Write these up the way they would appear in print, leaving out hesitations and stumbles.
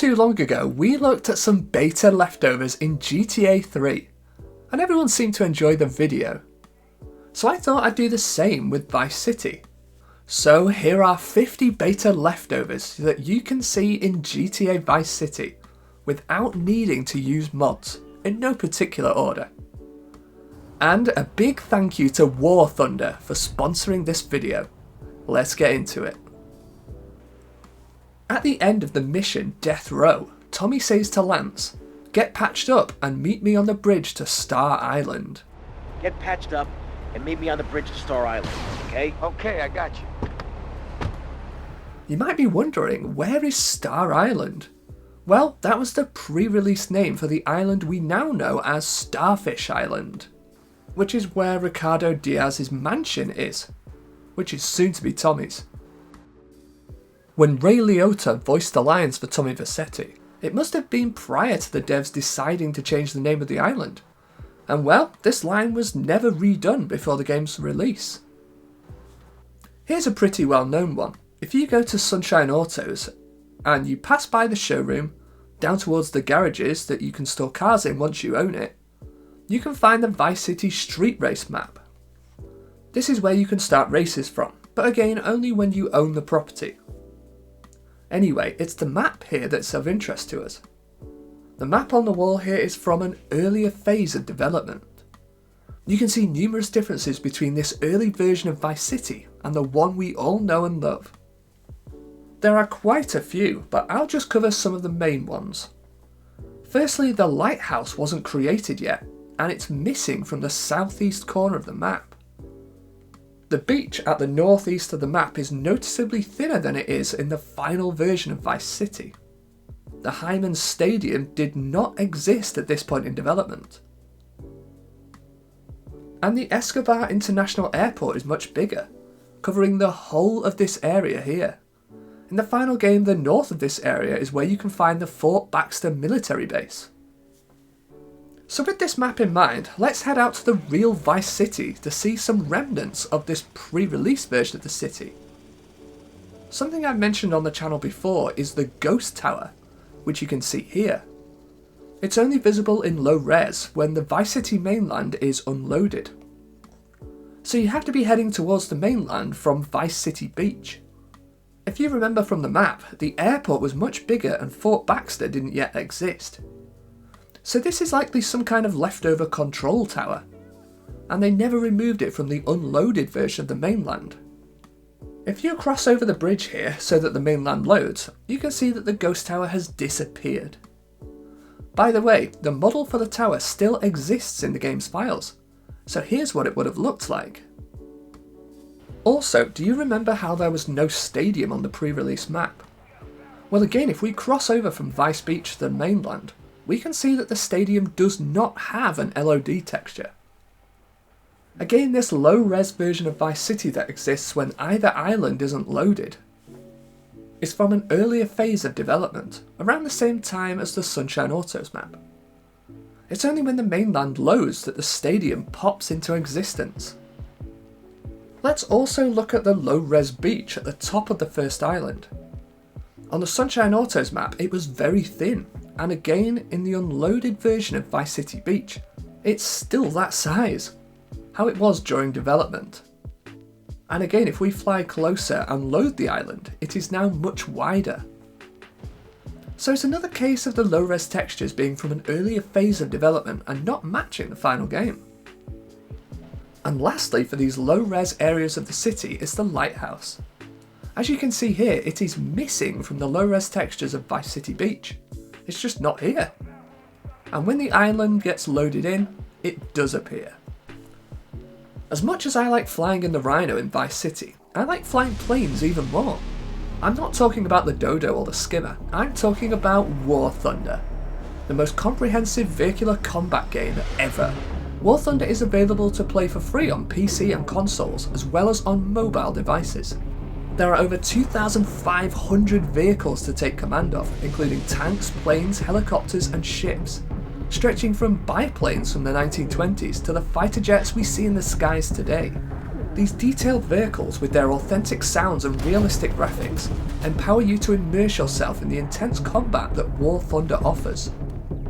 too long ago, we looked at some beta leftovers in GTA 3, and everyone seemed to enjoy the video. So I thought I'd do the same with Vice City. So here are 50 beta leftovers that you can see in GTA Vice City without needing to use mods, in no particular order. And a big thank you to War Thunder for sponsoring this video. Let's get into it. At the end of the mission Death Row, Tommy says to Lance, "Get patched up and meet me on the bridge to Steyr Island." Get patched up and meet me on the bridge to Steyr Island, okay? Okay, I got you. You might be wondering, where is Steyr Island? Well, that was the pre-release name for the island we now know as Starfish Island, which is where Ricardo Diaz's mansion is, which is soon to be Tommy's. When Ray Liotta voiced the lines for Tommy Vercetti, it must have been prior to the devs deciding to change the name of the island. And well, this line was never redone before the game's release. Here's a pretty well known one. If you go to Sunshine Autos and you pass by the showroom, down towards the garages that you can store cars in once you own it, you can find the Vice City Street Race map. This is where you can start races from, but again only when you own the property. Anyway, it's the map here that's of interest to us. The map on the wall here is from an earlier phase of development. You can see numerous differences between this early version of Vice City and the one we all know and love. There are quite a few, but I'll just cover some of the main ones. Firstly, the lighthouse wasn't created yet, and it's missing from the southeast corner of the map. The beach at the northeast of the map is noticeably thinner than it is in the final version of Vice City. The Hyman Stadium did not exist at this point in development. And the Escobar International Airport is much bigger, covering the whole of this area here. In the final game, the north of this area is where you can find the Fort Baxter military base. So with this map in mind, let's head out to the real Vice City to see some remnants of this pre-release version of the city. Something I've mentioned on the channel before is the Ghost Tower, which you can see here. It's only visible in low res when the Vice City mainland is unloaded. So you have to be heading towards the mainland from Vice City Beach. If you remember from the map, the airport was much bigger and Fort Baxter didn't yet exist. So this is likely some kind of leftover control tower, and they never removed it from the unloaded version of the mainland. If you cross over the bridge here so that the mainland loads, you can see that the ghost tower has disappeared. By the way, the model for the tower still exists in the game's files, so here's what it would have looked like. Also, do you remember how there was no stadium on the pre-release map? Well again, if we cross over from Vice Beach to the mainland, we can see that the stadium does not have an LOD texture. Again, this low-res version of Vice City that exists when either island isn't loaded is from an earlier phase of development, around the same time as the Sunshine Autos map. It's only when the mainland loads that the stadium pops into existence. Let's also look at the low-res beach at the top of the first island. On the Sunshine Autos map, it was very thin, and again in the unloaded version of Vice City Beach, it's still that size, how it was during development. And again, if we fly closer and load the island, it is now much wider. So it's another case of the low-res textures being from an earlier phase of development and not matching the final game. And lastly, for these low-res areas of the city is the lighthouse. As you can see here, it is missing from the low-res textures of Vice City Beach. It's just not here. And when the island gets loaded in, it does appear. As much as I like flying in the Rhino in Vice City, I like flying planes even more. I'm not talking about the Dodo or the Skimmer, I'm talking about War Thunder, the most comprehensive vehicular combat game ever. War Thunder is available to play for free on PC and consoles, as well as on mobile devices. There are over 2,500 vehicles to take command of, including tanks, planes, helicopters and ships, stretching from biplanes from the 1920s to the fighter jets we see in the skies today. These detailed vehicles with their authentic sounds and realistic graphics empower you to immerse yourself in the intense combat that War Thunder offers.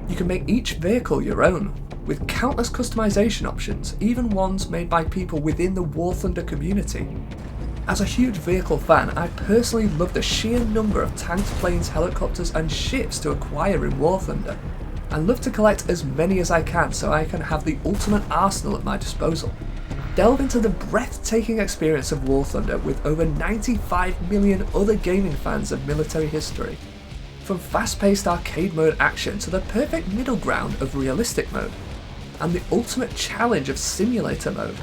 You can make each vehicle your own, with countless customization options, even ones made by people within the War Thunder community. As a huge vehicle fan, I personally love the sheer number of tanks, planes, helicopters and ships to acquire in War Thunder, and love to collect as many as I can so I can have the ultimate arsenal at my disposal. Delve into the breathtaking experience of War Thunder with over 95 million other gaming fans of military history. From fast-paced arcade mode action to the perfect middle ground of realistic mode, and the ultimate challenge of simulator mode,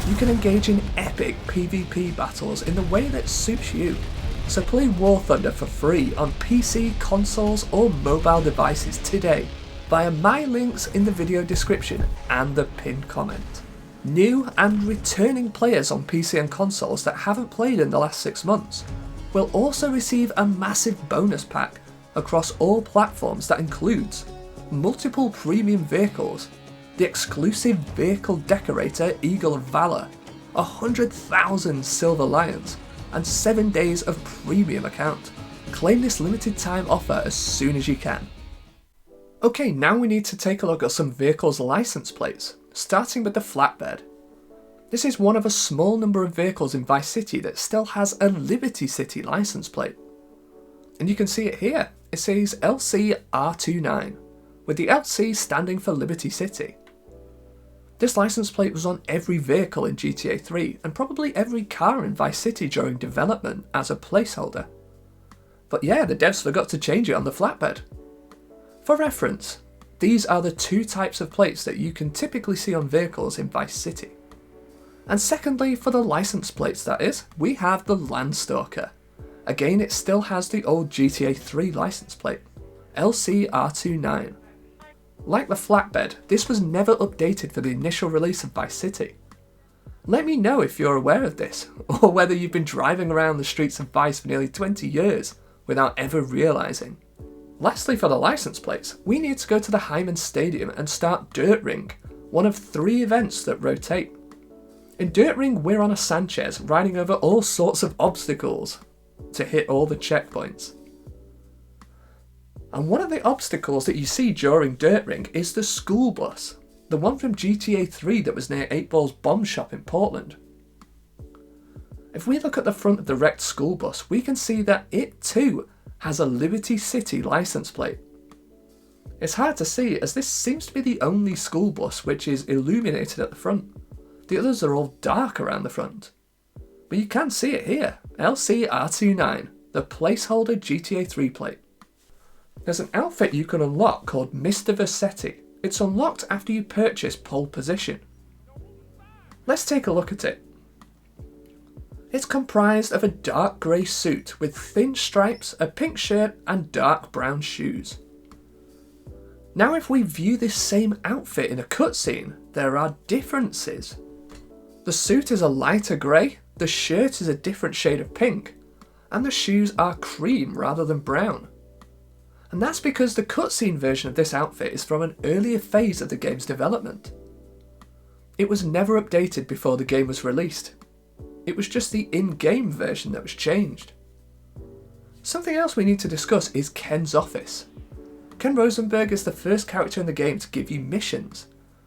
you can engage in epic PvP battles in the way that suits you. So play War Thunder for free on PC, consoles or mobile devices today via my links in the video description and the pinned comment. New and returning players on PC and consoles that haven't played in the last 6 months will also receive a massive bonus pack across all platforms that includes multiple premium vehicles, the exclusive vehicle decorator Eagle of Valor, 100,000 Silver Lions, and 7 days of premium account. Claim this limited time offer as soon as you can. Okay, now we need to take a look at some vehicles' license plates, starting with the Flatbed. This is one of a small number of vehicles in Vice City that still has a Liberty City license plate. And you can see it here, it says LC-R29, with the LC standing for Liberty City. This license plate was on every vehicle in GTA 3 and probably every car in Vice City during development as a placeholder. But yeah, the devs forgot to change it on the Flatbed. For reference, these are the 2 types of plates that you can typically see on vehicles in Vice City. And secondly, for the license plates that is, we have the Landstalker. Again, it still has the old GTA 3 license plate, LC-R29. Like the Flatbed, this was never updated for the initial release of Vice City. Let me know if you're aware of this, or whether you've been driving around the streets of Vice for nearly 20 years without ever realising. Lastly, for the license plates, we need to go to the Hyman Stadium and start Dirt Ring, one of 3 events that rotate. In Dirt Ring, we're on a Sanchez riding over all sorts of obstacles to hit all the checkpoints. And one of the obstacles that you see during Dirt Ring is the school bus, the one from GTA 3 that was near 8Ball's bomb shop in Portland. If we look at the front of the wrecked school bus, we can see that it too has a Liberty City license plate. It's hard to see as this seems to be the only school bus which is illuminated at the front. The others are all dark around the front. But you can see it here, LC-R29, the placeholder GTA 3 plate. There's an outfit you can unlock called Mr Vercetti. It's unlocked after you purchase Pole Position. Let's take a look at it. It's comprised of a dark grey suit with thin stripes, a pink shirt and dark brown shoes. Now if we view this same outfit in a cutscene, there are differences. The suit is a lighter grey, the shirt is a different shade of pink, and the shoes are cream rather than brown. And that's because the cutscene version of this outfit is from an earlier phase of the game's development. It was never updated before the game was released. It was just the in-game version that was changed. Something else we need to discuss is Ken's office. Ken Rosenberg is the first character in the game to give you missions.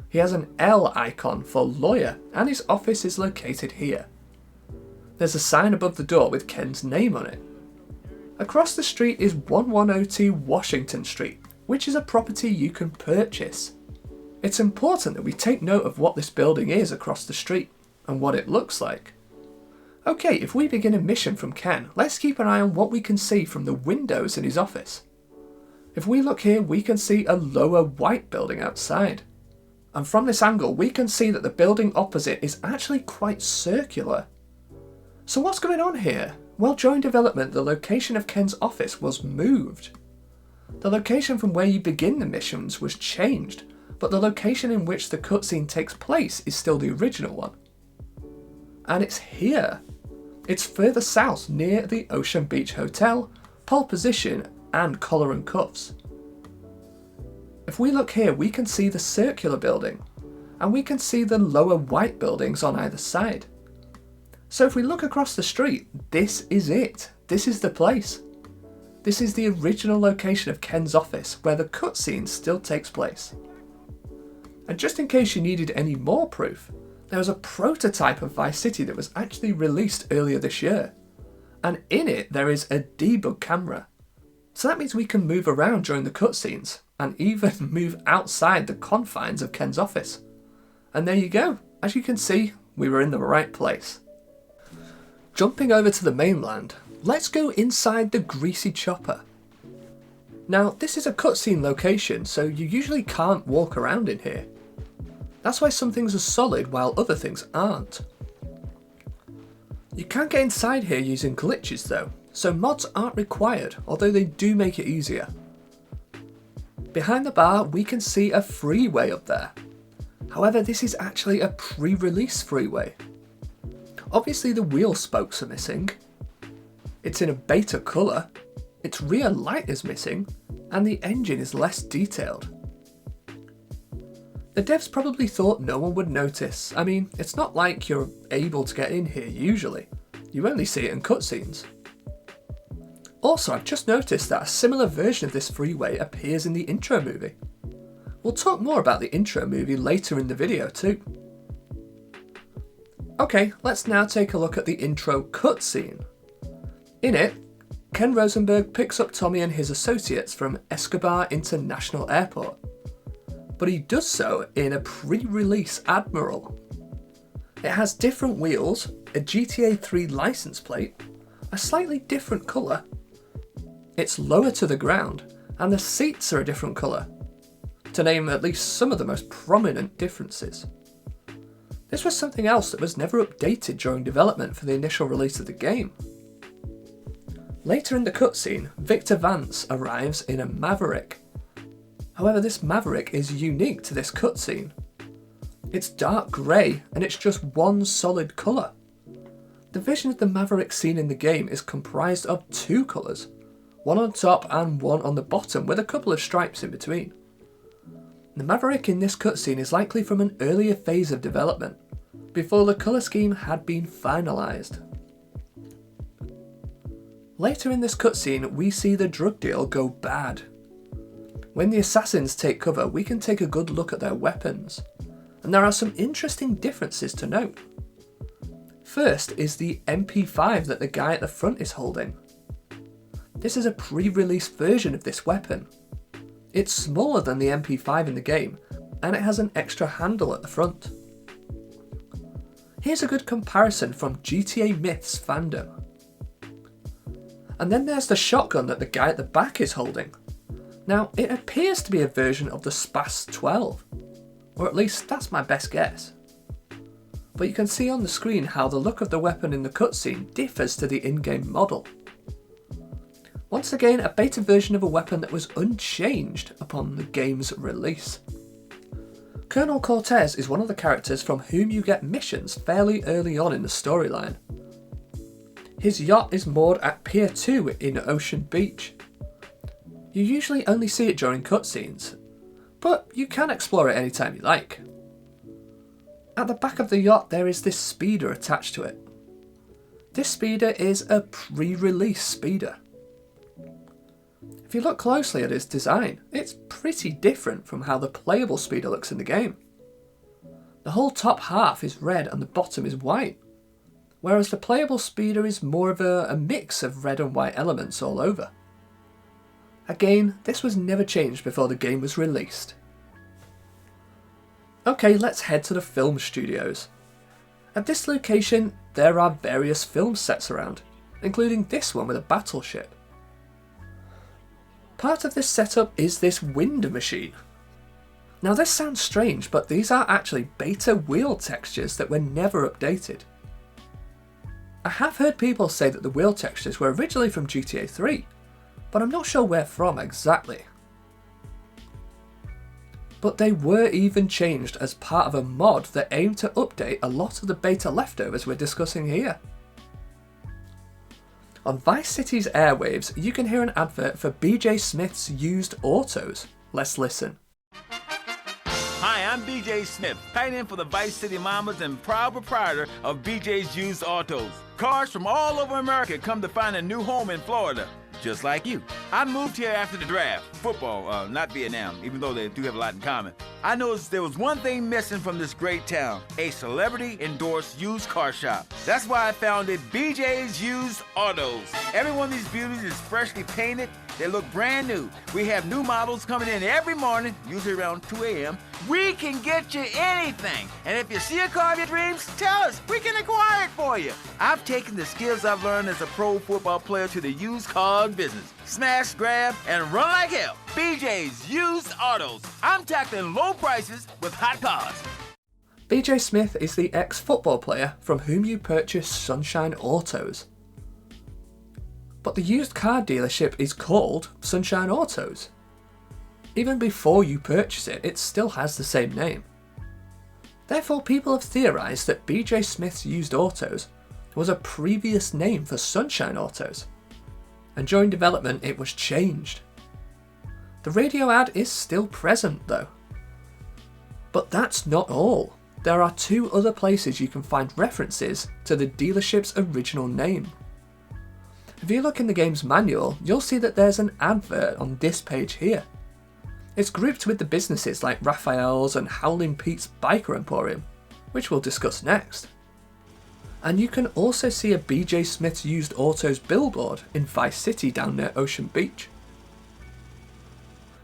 He has an L icon for lawyer and his office is located here. There's a sign above the door with Ken's name on it. Across the street is 1102 Washington Street, which is a property you can purchase. It's important that we take note of what this building is across the street and what it looks like. Okay, if we begin a mission from Ken, let's keep an eye on what we can see from the windows in his office. If we look here, we can see a lower white building outside. And from this angle, we can see that the building opposite is actually quite circular. So what's going on here? Well, during development, the location of Ken's office was moved. The location from where you begin the missions was changed, but the location in which the cutscene takes place is still the original one. And it's here. It's further south near the Ocean Beach Hotel, Pole Position and Collar and Cuffs. If we look here, we can see the circular building, and we can see the lower white buildings on either side. So if we look across the street, this is it. This is the place. This is the original location of Ken's office, where the cutscene still takes place. And just in case you needed any more proof, there was a prototype of Vice City that was actually released earlier this year. And in it, there is a debug camera. So that means we can move around during the cutscenes, and even move outside the confines of Ken's office. And there you go. As you can see, we were in the right place. Jumping over to the mainland, let's go inside the Greasy Chopper. Now, this is a cutscene location, so you usually can't walk around in here. That's why some things are solid while other things aren't. You can get inside here using glitches though, so mods aren't required, although they do make it easier. Behind the bar, we can see a freeway up there. However, this is actually a pre-release freeway. Obviously the wheel spokes are missing. It's in a beta colour, its rear light is missing, and the engine is less detailed. The devs probably thought no one would notice. I mean, it's not like you're able to get in here usually. You only see it in cutscenes. Also, I've just noticed that a similar version of this freeway appears in the intro movie. We'll talk more about the intro movie later in the video too. Okay, let's now take a look at the intro cutscene. In it, Ken Rosenberg picks up Tommy and his associates from Escobar International Airport. But he does so in a pre-release Admiral. It has different wheels, a GTA 3 license plate, a slightly different colour, it's lower to the ground, and the seats are a different colour, to name at least some of the most prominent differences. This was something else that was never updated during development for the initial release of the game. Later in the cutscene, Victor Vance arrives in a Maverick. However, this Maverick is unique to this cutscene. It's dark grey and it's just one solid colour. The vision of the Maverick seen in the game is comprised of two colours, one on top and one on the bottom with a couple of stripes in between. The Maverick in this cutscene is likely from an earlier phase of development, before the colour scheme had been finalised. Later in this cutscene, we see the drug deal go bad. When the assassins take cover, we can take a good look at their weapons, and there are some interesting differences to note. First is the MP5 that the guy at the front is holding. This is a pre-release version of this weapon. It's smaller than the MP5 in the game, and it has an extra handle at the front. Here's a good comparison from GTA Myths fandom. And then there's the shotgun that the guy at the back is holding. Now, it appears to be a version of the Spas 12, or at least that's my best guess. But you can see on the screen how the look of the weapon in the cutscene differs to the in-game model. Once again, a beta version of a weapon that was unchanged upon the game's release. Colonel Cortez is one of the characters from whom you get missions fairly early on in the storyline. His yacht is moored at Pier 2 in Ocean Beach. You usually only see it during cutscenes, but you can explore it anytime you like. At the back of the yacht there is this speeder attached to it. This speeder is a pre-release speeder. If you look closely at its design, it's pretty different from how the playable speeder looks in the game. The whole top half is red and the bottom is white, whereas the playable speeder is more of a mix of red and white elements all over. Again, this was never changed before the game was released. Okay, let's head to the film studios. At this location, there are various film sets around, including this one with a battleship. Part of this setup is this wind machine. Now this sounds strange, but these are actually beta wheel textures that were never updated. I have heard people say that the wheel textures were originally from GTA 3, but I'm not sure where from exactly. But they were even changed as part of a mod that aimed to update a lot of the beta leftovers we're discussing here. On Vice City's airwaves, you can hear an advert for BJ Smith's used autos. Let's listen. Hi, I'm BJ Smith, tight end for the Vice City Mamas and proud proprietor of BJ's Used Autos. Cars from all over America come to find a new home in Florida, just like you. I moved here after the draft. Football, not Vietnam, even though they do have a lot in common. I noticed there was one thing missing from this great town, a celebrity-endorsed used car shop. That's why I founded BJ's Used Autos. Every one of these beauties is freshly painted. They look brand new. We have new models coming in every morning, usually around 2 a.m. We can get you anything. And if you see a car of your dreams, tell us. We can acquire it for you. I've taken the skills I've learned as a pro football player to the used car business. Smash, grab, and run like hell. BJ's Used Autos. I'm tackling low prices with hot cars. BJ Smith is the ex-football player from whom you purchased Sunshine Autos. But the used car dealership is called Sunshine Autos. Even before you purchase it, it still has the same name. Therefore, people have theorised that BJ Smith's Used Autos was a previous name for Sunshine Autos, and during development it was changed. The radio ad is still present though. But that's not all. There are 2 other places you can find references to the dealership's original name. If you look in the game's manual, you'll see that there's an advert on this page here. It's grouped with the businesses like Raphael's and Howlin Pete's Biker Emporium, which we'll discuss next. And you can also see a BJ Smith's Used Autos billboard in Vice City down near Ocean Beach.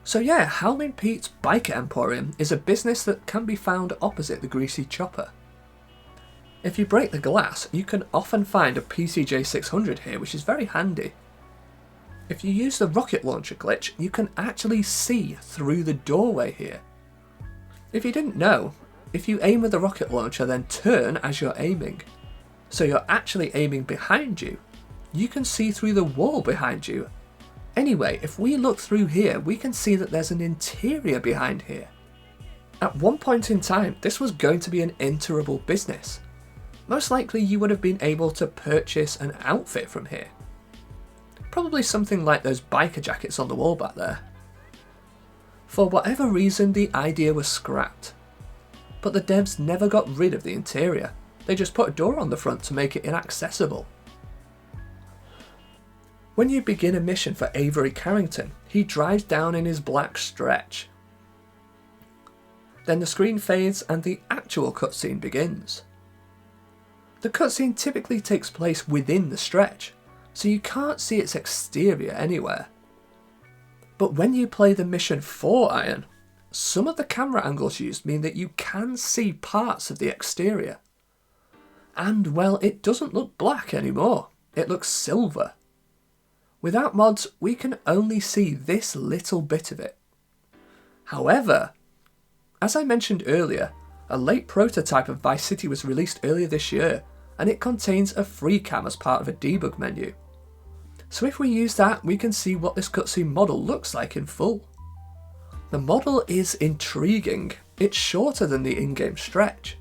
So yeah, Howlin Pete's Biker Emporium is a business that can be found opposite the Greasy Chopper. If you break the glass, you can often find a PCJ 600 here, which is very handy. If you use the rocket launcher glitch, you can actually see through the doorway here. If you didn't know, if you aim with the rocket launcher then turn as you're aiming, so you're actually aiming behind you, you can see through the wall behind you. Anyway, if we look through here, we can see that there's an interior behind here. At one point in time, this was going to be an enterable business. Most likely you would have been able to purchase an outfit from here. Probably something like those biker jackets on the wall back there. For whatever reason, the idea was scrapped. But the devs never got rid of the interior. They just put a door on the front to make it inaccessible. When you begin a mission for Avery Carrington, he drives down in his black stretch. Then the screen fades and the actual cutscene begins. The cutscene typically takes place within the stretch, so you can't see its exterior anywhere. But when you play the mission for Iron, some of the camera angles used mean that you can see parts of the exterior. And well, it doesn't look black anymore, it looks silver. Without mods, we can only see this little bit of it. However, as I mentioned earlier, a late prototype of Vice City was released earlier this year, and it contains a free cam as part of a debug menu. So if we use that, we can see what this cutscene model looks like in full. The model is intriguing. It's shorter than the in-game stretch.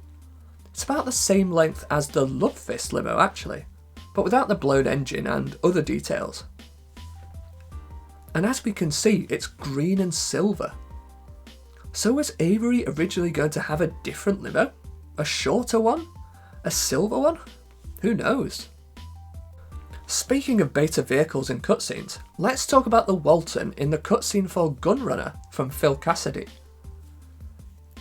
It's about the same length as the Love Fist limo actually, but without the blown engine and other details. And as we can see, it's green and silver. So was Avery originally going to have a different limo? A shorter one? A silver one? Who knows? Speaking of beta vehicles in cutscenes, let's talk about the Walton in the cutscene for Gunrunner from Phil Cassidy.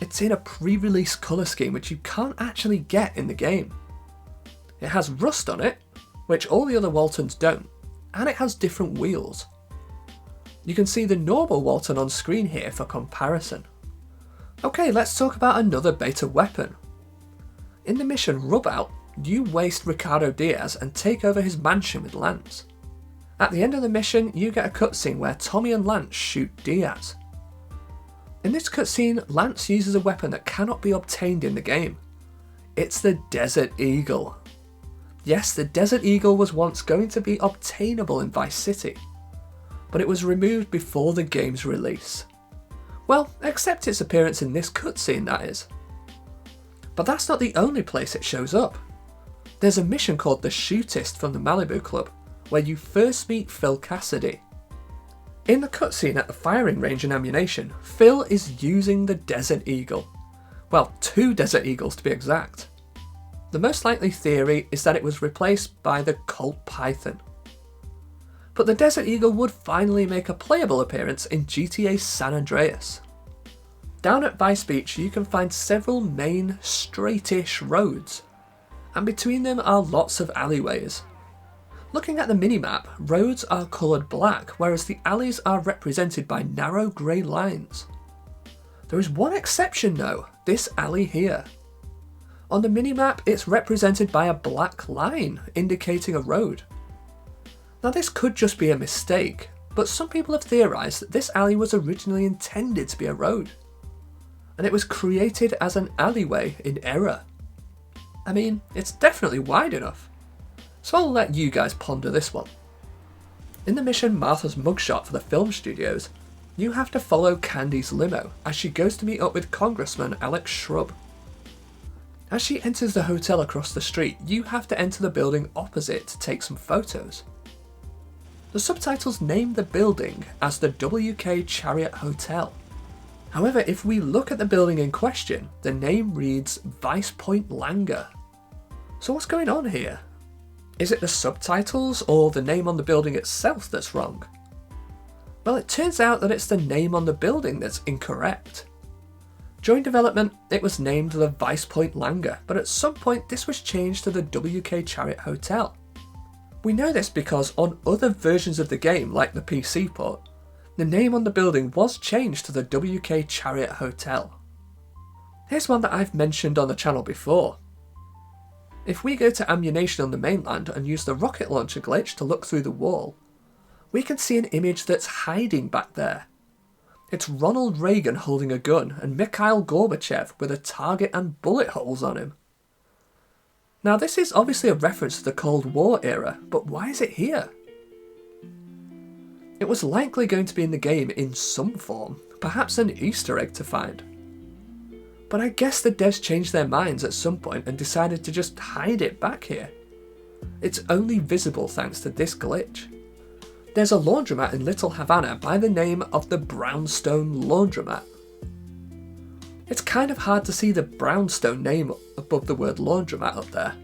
It's in a pre-release colour scheme which you can't actually get in the game. It has rust on it, which all the other Waltons don't, and it has different wheels. You can see the normal Walton on screen here for comparison. Okay, let's talk about another beta weapon. In the mission Rub Out, you waste Ricardo Diaz and take over his mansion with Lance. At the end of the mission, you get a cutscene where Tommy and Lance shoot Diaz. In this cutscene, Lance uses a weapon that cannot be obtained in the game. It's the Desert Eagle. Yes, the Desert Eagle was once going to be obtainable in Vice City, but it was removed before the game's release. Well, except its appearance in this cutscene, that is. But that's not the only place it shows up. There's a mission called the Shootist from the Malibu Club, where you first meet Phil Cassidy. In the cutscene at the firing range in Ammunition, Phil is using the Desert Eagle. Well, 2 Desert Eagles to be exact. The most likely theory is that it was replaced by the Colt Python. But the Desert Eagle would finally make a playable appearance in GTA San Andreas. Down at Vice Beach you can find several main, straightish roads, and between them are lots of alleyways. Looking at the minimap, roads are coloured black, whereas the alleys are represented by narrow grey lines. There is one exception though, this alley here. On the minimap it's represented by a black line, indicating a road. Now this could just be a mistake, but some people have theorised that this alley was originally intended to be a road, and it was created as an alleyway in error. I mean, it's definitely wide enough. So I'll let you guys ponder this one. In the mission Martha's mugshot for the film studios, you have to follow Candy's limo as she goes to meet up with Congressman Alex Shrub. As she enters the hotel across the street, you have to enter the building opposite to take some photos. The subtitles name the building as the WK Chariot Hotel. However, if we look at the building in question, the name reads Vice Point Langer. So what's going on here? Is it the subtitles or the name on the building itself that's wrong? Well, it turns out that it's the name on the building that's incorrect. During development, it was named the Vice Point Langer, but at some point this was changed to the WK Chariot Hotel. We know this because on other versions of the game, like the PC port, the name on the building was changed to the WK Chariot Hotel. Here's one that I've mentioned on the channel before. If we go to Ammunition on the mainland and use the rocket launcher glitch to look through the wall, we can see an image that's hiding back there. It's Ronald Reagan holding a gun and Mikhail Gorbachev with a target and bullet holes on him. Now this is obviously a reference to the Cold War era, but why is it here? It was likely going to be in the game in some form, perhaps an Easter egg to find. But I guess the devs changed their minds at some point and decided to just hide it back here. It's only visible thanks to this glitch. There's a laundromat in Little Havana by the name of the Brownstone Laundromat. It's kind of hard to see the Brownstone name above the word laundromat up there.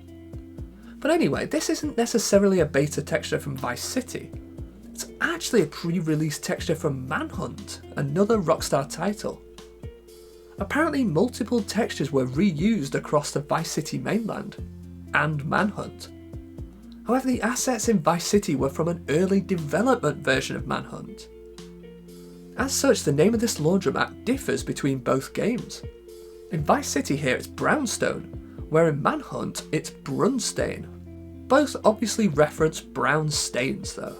But anyway, this isn't necessarily a beta texture from Vice City. It's actually a pre-release texture from Manhunt, another Rockstar title. Apparently multiple textures were reused across the Vice City mainland and Manhunt. However, the assets in Vice City were from an early development version of Manhunt. As such, the name of this laundromat differs between both games. In Vice City here it's Brownstone, where in Manhunt it's Brunstain. Both obviously reference brown stains though.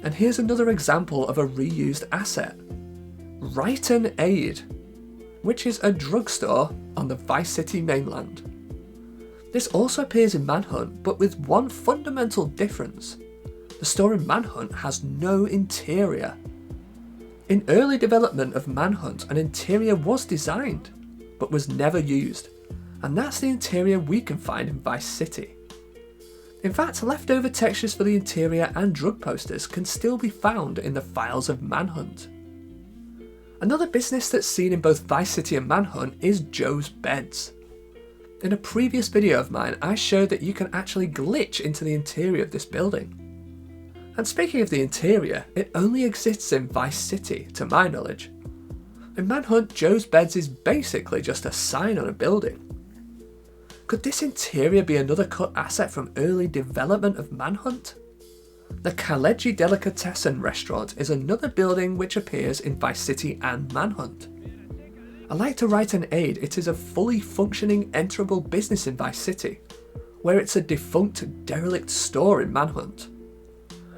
And here's another example of a reused asset. Ryton Aide, which is a drugstore on the Vice City mainland. This also appears in Manhunt, but with one fundamental difference. The store in Manhunt has no interior. In early development of Manhunt, an interior was designed, but was never used, and that's the interior we can find in Vice City. In fact, leftover textures for the interior and drug posters can still be found in the files of Manhunt. Another business that's seen in both Vice City and Manhunt is Joe's Beds. In a previous video of mine, I showed that you can actually glitch into the interior of this building. And speaking of the interior, it only exists in Vice City, to my knowledge. In Manhunt, Joe's Beds is basically just a sign on a building. Could this interior be another cut asset from early development of Manhunt? The Calleggi Delicatessen restaurant is another building which appears in Vice City and Manhunt. Like to Ryton Aide, it is a fully functioning enterable business in Vice City, where it's a defunct derelict store in Manhunt.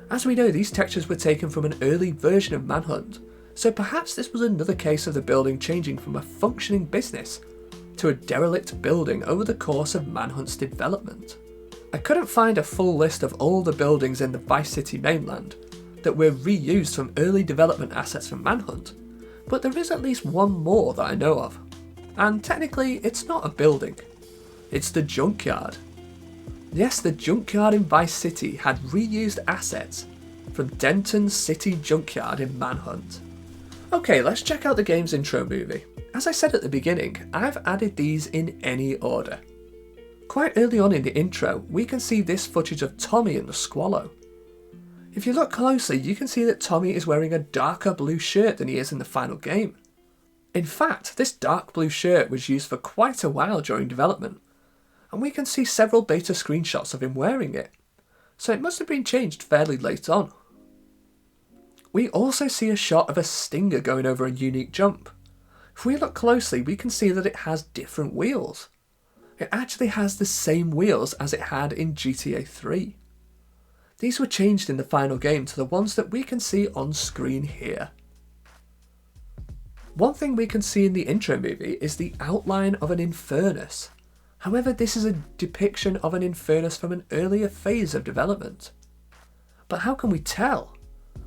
As we know, these textures were taken from an early version of Manhunt, so perhaps this was another case of the building changing from a functioning business to a derelict building over the course of Manhunt's development. I couldn't find a full list of all the buildings in the Vice City mainland that were reused from early development assets from Manhunt, but there is at least one more that I know of. And technically, it's not a building. It's the Junkyard. Yes, the Junkyard in Vice City had reused assets from Denton City Junkyard in Manhunt. Okay, let's check out the game's intro movie. As I said at the beginning, I've added these in any order. Quite early on in the intro, we can see this footage of Tommy in the Squallow. If you look closely, you can see that Tommy is wearing a darker blue shirt than he is in the final game. In fact, this dark blue shirt was used for quite a while during development, and we can see several beta screenshots of him wearing it, so it must have been changed fairly late on. We also see a shot of a Stinger going over a unique jump. If we look closely, we can see that it has different wheels. It actually has the same wheels as it had in GTA 3. These were changed in the final game to the ones that we can see on screen here. One thing we can see in the intro movie is the outline of an Infernus. However, this is a depiction of an Infernus from an earlier phase of development. But how can we tell?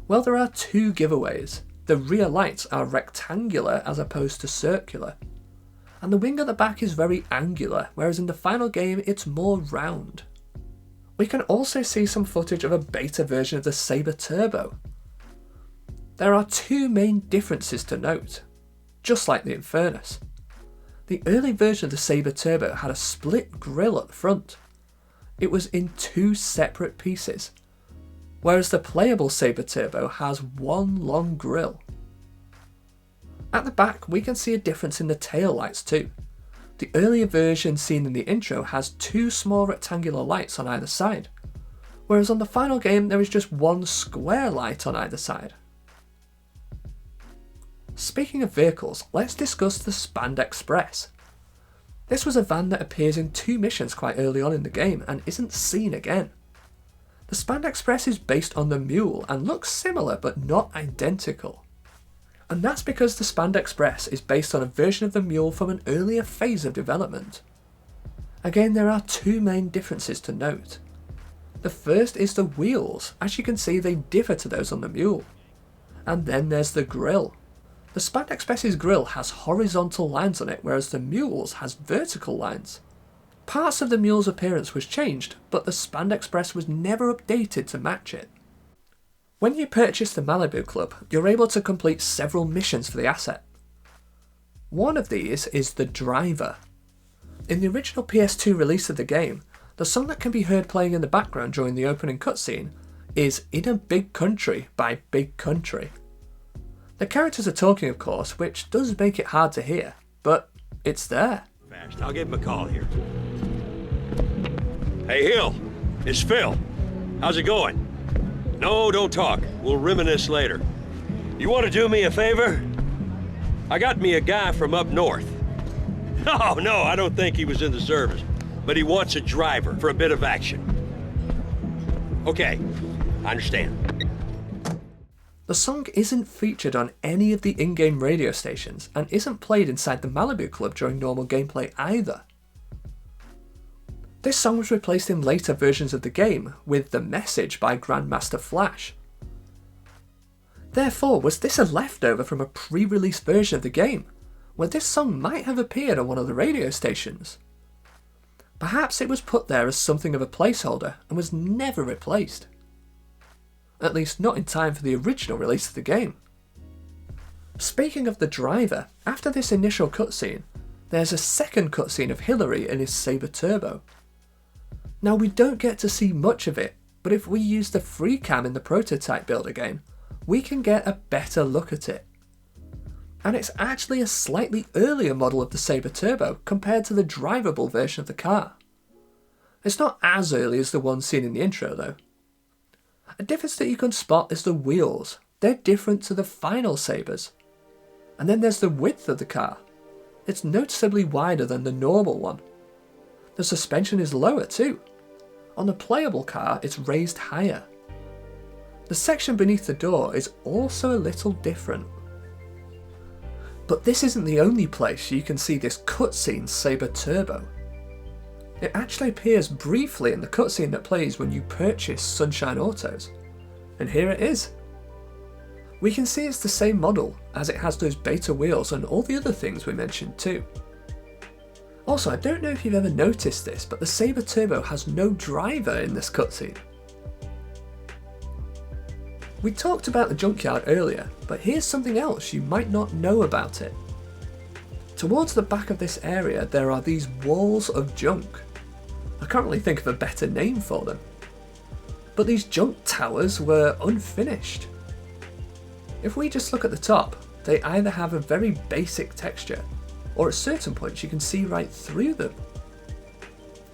Well, there are two giveaways. The rear lights are rectangular as opposed to circular, and the wing at the back is very angular, whereas in the final game it's more round. We can also see some footage of a beta version of the Sabre Turbo. There are two main differences to note, just like the Infernus. The early version of the Sabre Turbo had a split grille at the front. It was in two separate pieces, whereas the playable Sabre Turbo has one long grille. At the back, we can see a difference in the tail lights too. The earlier version seen in the intro has two small rectangular lights on either side, whereas on the final game there is just one square light on either side. Speaking of vehicles, let's discuss the Spand Express. This was a van that appears in two missions quite early on in the game and isn't seen again. The Spand Express is based on the Mule and looks similar but not identical. And that's because the Spand Express is based on a version of the Mule from an earlier phase of development. Again, there are two main differences to note. The first is the wheels. As you can see, they differ to those on the Mule. And then there's the grille. The Spand Express's grille has horizontal lines on it, whereas the Mule's has vertical lines. Parts of the Mule's appearance was changed, but the Spand Express was never updated to match it. When you purchase the Malibu Club, you're able to complete several missions for the asset. One of these is the Driver. In the original PS2 release of the game, the song that can be heard playing in the background during the opening cutscene is In a Big Country by Big Country. The characters are talking, of course, which does make it hard to hear, but it's there. Fast. I'll give him a call here. Hey, Hill. It's Phil. How's it going? No, don't talk. We'll reminisce later. You want to do me a favor? I got me a guy from up north. Oh, no, I don't think he was in the service, but he wants a driver for a bit of action. Okay, I understand. The song isn't featured on any of the in-game radio stations and isn't played inside the Malibu Club during normal gameplay either. This song was replaced in later versions of the game with The Message by Grandmaster Flash. Therefore, was this a leftover from a pre-release version of the game, where this song might have appeared on one of the radio stations? Perhaps it was put there as something of a placeholder and was never replaced. At least not in time for the original release of the game. Speaking of the Driver, after this initial cutscene, there's a second cutscene of Hillary in his Sabre Turbo. Now we don't get to see much of it, but if we use the free cam in the prototype build again, we can get a better look at it. And it's actually a slightly earlier model of the Sabre Turbo compared to the drivable version of the car. It's not as early as the one seen in the intro though. A difference that you can spot is the wheels. They're different to the final Sabres. And then there's the width of the car. It's noticeably wider than the normal one. The suspension is lower too. On the playable car, it's raised higher. The section beneath the door is also a little different. But this isn't the only place you can see this cutscene Sabre Turbo. It actually appears briefly in the cutscene that plays when you purchase Sunshine Autos. And here it is. We can see it's the same model, as it has those beta wheels and all the other things we mentioned too. Also, I don't know if you've ever noticed this, but the Sabre Turbo has no driver in this cutscene. We talked about the Junkyard earlier, but here's something else you might not know about it. Towards the back of this area there are these walls of junk. I can't really think of a better name for them. But these junk towers were unfinished. If we just look at the top, they either have a very basic texture, or at certain points you can see right through them.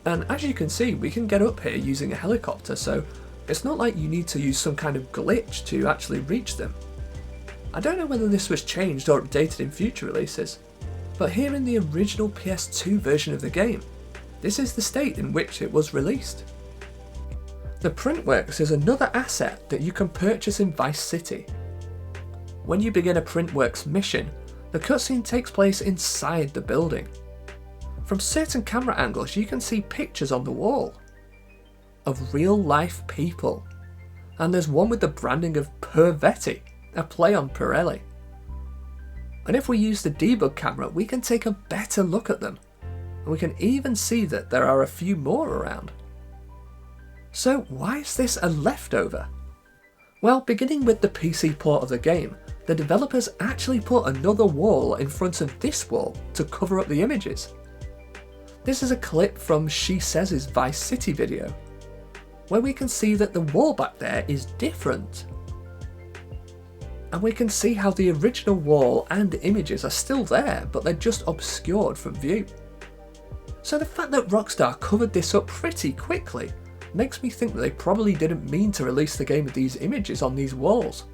And as you can see, we can get up here using a helicopter, so it's not like you need to use some kind of glitch to actually reach them. I don't know whether this was changed or updated in future releases, but here in the original PS2 version of the game, this is the state in which it was released. The printworks is another asset that you can purchase in Vice City. When you begin a printworks mission, the cutscene takes place inside the building. From certain camera angles you can see pictures on the wall of real life people, and there's one with the branding of Vercetti, a play on Pirelli. And if we use the debug camera we can take a better look at them, and we can even see that there are a few more around. So why is this a leftover? Well, beginning with the PC port of the game, the developers actually put another wall in front of this wall to cover up the images. This is a clip from She Says' Vice City video, where we can see that the wall back there is different. And we can see how the original wall and images are still there, but they're just obscured from view. So the fact that Rockstar covered this up pretty quickly makes me think that they probably didn't mean to release the game with these images on these walls.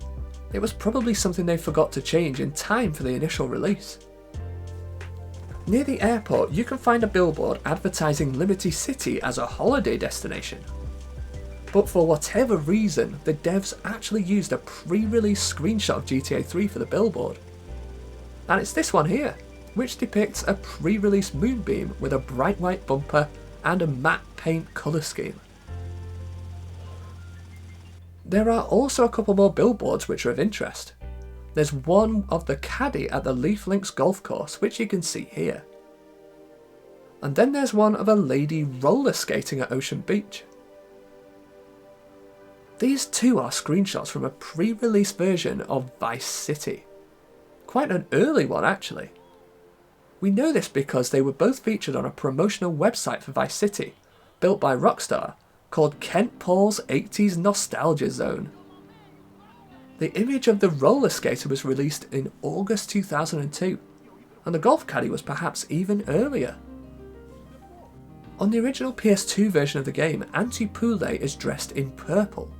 It was probably something they forgot to change in time for the initial release. Near the airport you can find a billboard advertising Liberty City as a holiday destination. But for whatever reason, the devs actually used a pre-release screenshot of GTA 3 for the billboard. And it's this one here, which depicts a pre-release moonbeam with a bright white bumper and a matte paint colour scheme. There are also a couple more billboards which are of interest. There's one of the caddy at the Leaf Links golf course, which you can see here. And then there's one of a lady roller skating at Ocean Beach. These two are screenshots from a pre-release version of Vice City. Quite an early one actually. We know this because they were both featured on a promotional website for Vice City, built by Rockstar, called Kent Paul's 80s Nostalgia Zone. The image of the roller skater was released in August 2002, and the golf caddy was perhaps even earlier. On the original PS2 version of the game, Auntie Poulet is dressed in purple.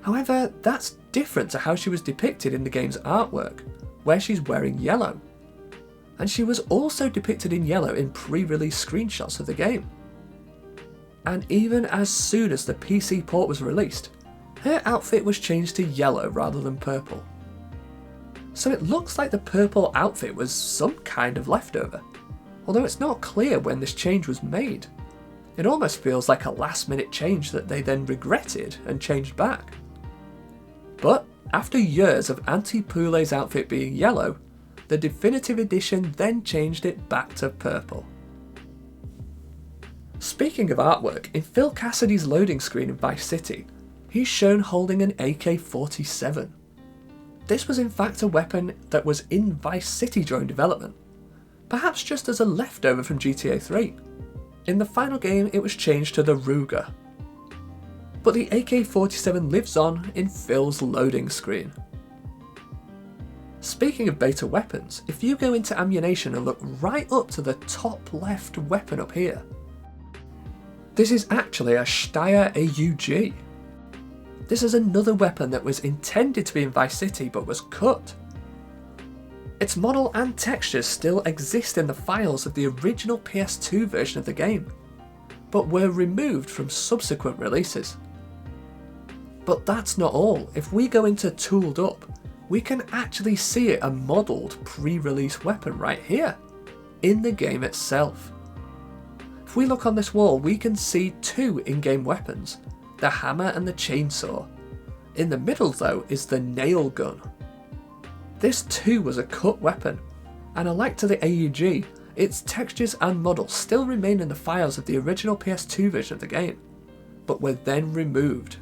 However, that's different to how she was depicted in the game's artwork, where she's wearing yellow. And she was also depicted in yellow in pre-release screenshots of the game. And even as soon as the PC port was released, her outfit was changed to yellow rather than purple. So it looks like the purple outfit was some kind of leftover, although it's not clear when this change was made. It almost feels like a last minute change that they then regretted and changed back. But after years of Auntie Poulet's outfit being yellow, the definitive edition then changed it back to purple. Speaking of artwork, in Phil Cassidy's loading screen in Vice City, he's shown holding an AK-47. This was in fact a weapon that was in Vice City during development, perhaps just as a leftover from GTA 3. In the final game it was changed to the Ruger. But the AK-47 lives on in Phil's loading screen. Speaking of beta weapons, if you go into ammunition and look right up to the top left weapon up here, this is actually a Steyr AUG. This is another weapon that was intended to be in Vice City but was cut. Its model and textures still exist in the files of the original PS2 version of the game, but were removed from subsequent releases. But that's not all. If we go into Tooled Up, we can actually see a modelled pre-release weapon right here, in the game itself. If we look on this wall, we can see two in-game weapons, the hammer and the chainsaw. In the middle though is the nail gun. This too was a cut weapon, and alike to the AUG, its textures and models still remain in the files of the original PS2 version of the game, but were then removed.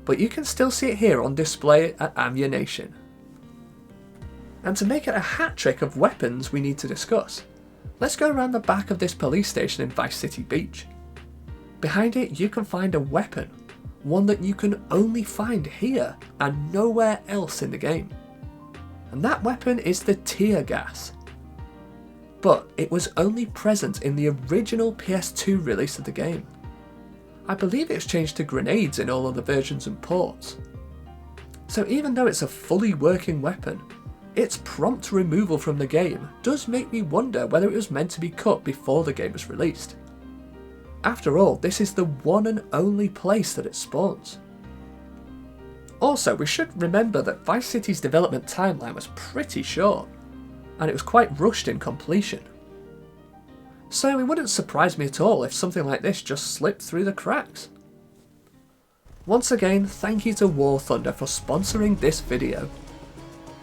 but you can still see it here on display at Ammunition. And to make it a hat trick of weapons we need to discuss, let's go around the back of this police station in Vice City Beach. Behind it you can find a weapon, one that you can only find here and nowhere else in the game. And that weapon is the tear gas. But it was only present in the original PS2 release of the game. I believe it's changed to grenades in all other versions and ports. So even though it's a fully working weapon, its prompt removal from the game does make me wonder whether it was meant to be cut before the game was released. After all, this is the one and only place that it spawns. Also, we should remember that Vice City's development timeline was pretty short, and it was quite rushed in completion. So it wouldn't surprise me at all if something like this just slipped through the cracks. Once again, thank you to War Thunder for sponsoring this video.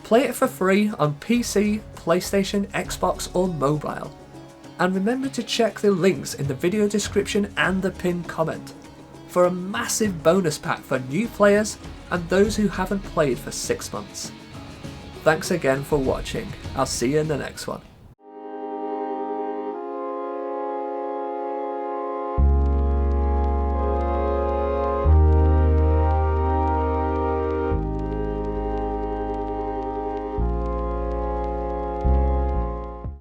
Play it for free on PC, PlayStation, Xbox or mobile. And remember to check the links in the video description and the pinned comment for a massive bonus pack for new players and those who haven't played for 6 months. Thanks again for watching. I'll see you in the next one.